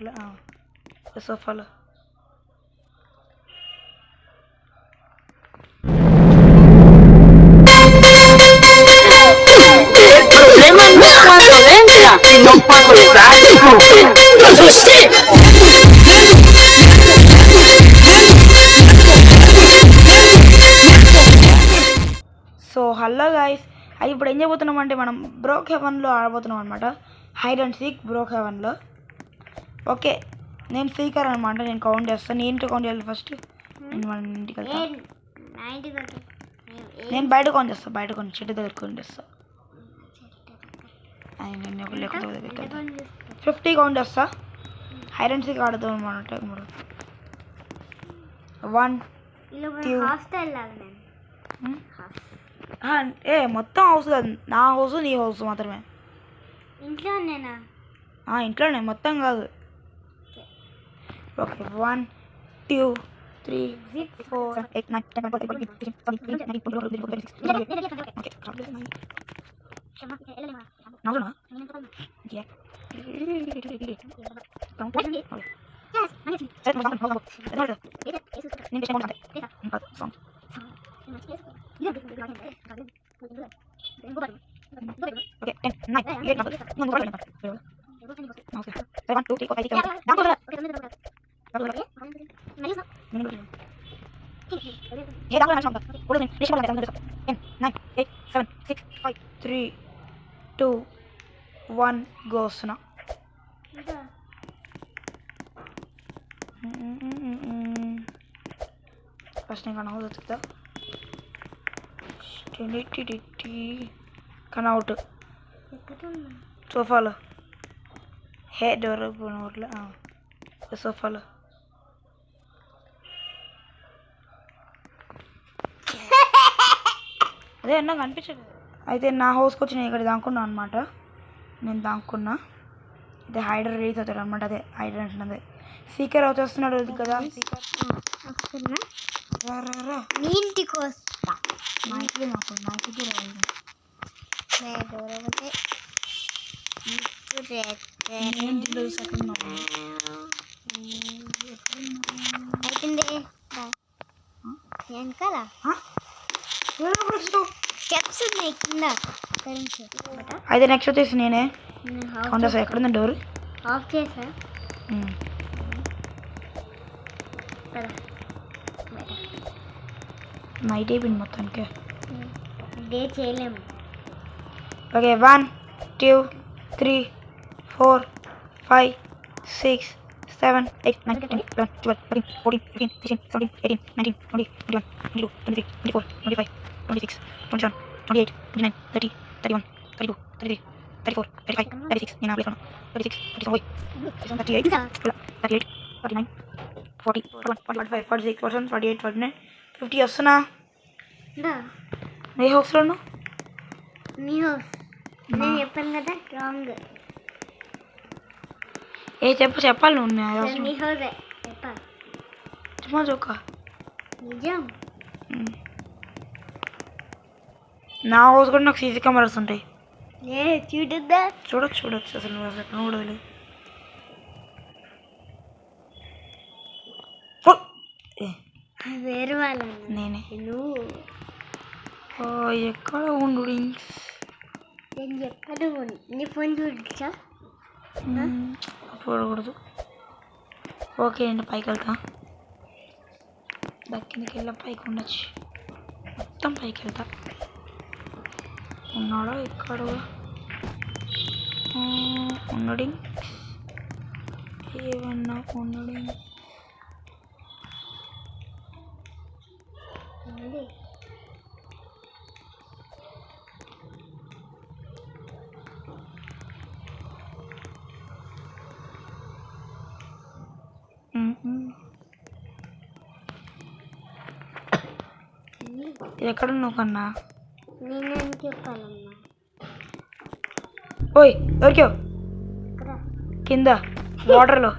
ఊర్లో సోఫాలో. No pago de so hello guys, అది ఇప్పుడు ఏం చేయబోతున్నాం అంటే మనం బ్రోక్ హెవెన్లో ఆడబోతున్నాం అనమాట. హైడ్ అండ్ సీక్ బ్రోక్ హెవెన్లో. ఓకే, నేను సీకర్ అనమాట. నేను కౌంట్ చేస్తాను. నేను కౌంట్ చేయాలి ఫస్ట్. నేను మన ఇంటికి వెళ్తాను. నేను బయట కౌంట్ చేస్తాను. బయట కౌంట్ చెట్టు దగ్గర కౌంట్ చేస్తాను. నేను ఒక లెక్క దగ్గరికి వెళ్తాను. 50 కౌంట్ చేస్తా. హైడ్ అండ్ సీక్ ఆడుతాం అనమాట. 1 2 మొత్తం హౌస్ కాదు, నా హౌస్ నీ హౌస్ మాత్రమే. ఇంట్లోనే మొత్తం కాదు. ఓకే 1 2 3 4 8 9 10 11 12 13 3 2 1 గో వస్తున్నా. ఫస్ట్ నేను కనౌట్ వచ్చుతా. కనౌట్ సోఫాలో. హే డోర్ ఊర్లో సోఫాలో. అదే నాకు అనిపించదు. అయితే నా హౌస్కి వచ్చి నేను ఇక్కడ దాక్కున్నా అనమాట. నేను దాక్కున్నా. అదే హైడర్ రిలీజ్ అవుతాడు అనమాట. అదే హైడర్ అంటున్నది. సీకర్ వచ్చేస్తున్నాడు కదా. ఇంటికి వస్తా. నా ఇంటికి నాకు నా ఇంటికి అయితే నెక్స్ట్ వచ్చేసి నేనే కౌంట్ చేస్తా. ఎక్కడుంది డోర్? ఆఫ్ చేసా. నైట్ అయిపోయింది మొత్తానికి. డే చేయలేము. ఓకే 1 2 3 4 5 6 7 8 9 10 11 12 13 14 15 16 17 18 19 20 21 22 23 24 25 26 27 28 29 30 31 32 33 34 35 36 నేను ఆపలేను. 36 37 38 38 39 40 41 45 46 48 49 50 వస్తున్నా. ఏ హౌస్లో ఉన్నావు? నీ హౌస్. నేను చెప్పాను కదా రాంగ్. చెప్పాలి నువ్వు. నీ హౌసే చెప్పాలి. చుమ్మా చొక్క నిజం. నా హౌస్ కూడా నాకు సీసీ కెమెరాస్ ఉంటాయి. చూడద్దా? చూడొచ్చు అసలు నువ్వు అసలు కూడా తెలియదు. వేరే వాళ్ళ నేనే. నువ్వు ఎక్కడ ఉండు? నేను చెప్పాను. నీ ఫోన్ చూడచ్చా? చూడకూడదు. ఓకే అండి, పైకి వెళ్తా. దక్కిందికి వెళ్ళా పైకి ఉండొచ్చు. మొత్తం పైకి వెళ్తా. ఉన్నాడా ఇక్కడ? ఉన్నాడు. ఏమన్నా ఉన్నాడు? ఎక్కడున్నావు కన్నా? నేనేం చెప్పాలమ్మా? ఓయ్ దొరికావు కింద వాటర్లో.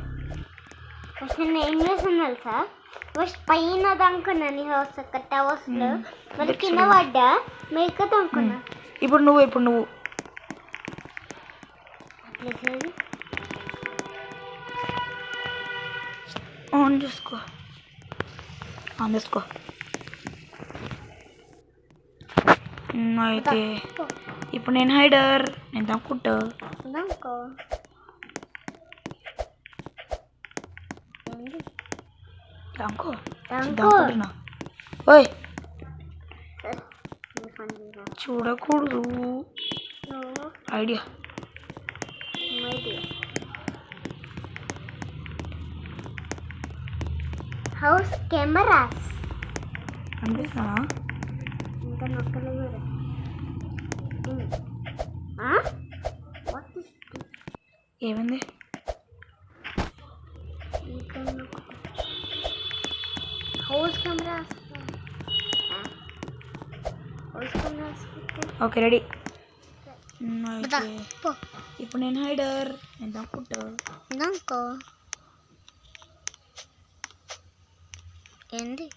ఫస్ట్ నేను ఏం చేసాను తెలుసా? ఫస్ట్ పైన దానుకున్నా నీ హౌస్ టవర్స్లో. మళ్ళీ కింద పడ్డా మేక దానుకున్నా. ఇప్పుడు నువ్వు ఆన్ చేసుకో అయితే ఇప్పుడు నేను హైడర్, నేను దాక్కుంటా. దాంకో దాక్కుంటున్నా. ఓయ్ చూడకూడదు. ఐడియా హౌస్ కెమెరాస్ అనిపిస్తున్నా. ఇంకా నొక్కలు కూడా ఏమైంది? House cameras okay ready. ఇప్పుడు నేను హైడర్, నేను దాక్కుంటా. దాంకో ఏంది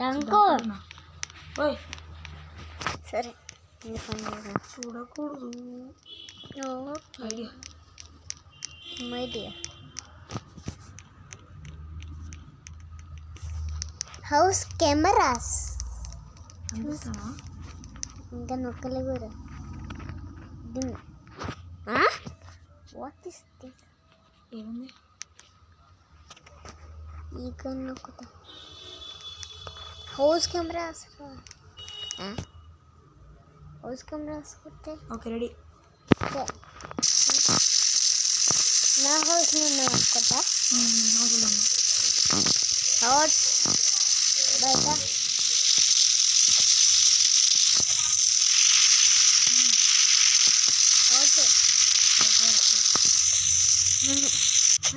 దాంకో ఓయ్ సరే చూడకూడదు. ఐడియా హౌస్ కెమెరాస్ అనిపిస్తున్నా. ఇంకా నొక్కలు కూడా వాట్ ఇస్ దిస్? ఏమైంది? ಈಗ ನೊಕ್ಕುತ್ತ హౌస్ కెమెరాస్ కొట్టే. Okay ready. నా హౌస్ నిన్న అనుకుంటా అవుట్ బయట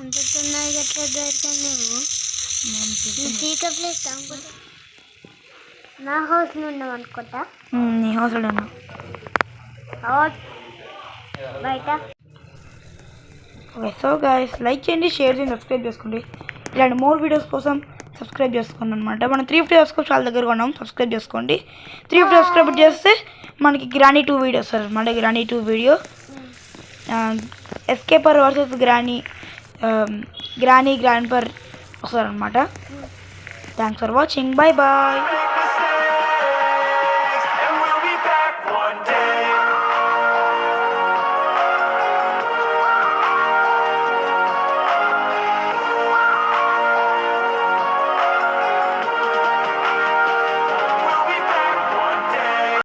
అంత తొందరగా ఎట్లా దొరికాను నువ్వు? సీక్రెట్ ప్లేస్ అనుకుంటా. నా హౌస్ ఉన్నావు అనుకుంటా. నీ హౌస్లో ఉన్నా. బయట ఓకే సో గైస్ లైక్ చేయండి, షేర్ చేయండి, సబ్స్క్రైబ్ చేసుకోండి. ఇలాంటి మోర్ వీడియోస్ కోసం సబ్స్క్రైబ్ చేసుకోండి అనమాట. మనం 350 సబ్స్క్రైబ్ చాలా దగ్గరగా ఉన్నాం. సబ్స్క్రైబ్ చేసుకోండి. 350 సబ్స్క్రైబ్ చేస్తే మనకి గ్రానీ 2 వీడియో వస్తారు అనమాట. Granny 2 video escaper versus Granny grandpa వస్తారనమాట. Thanks for watching. Bye bye.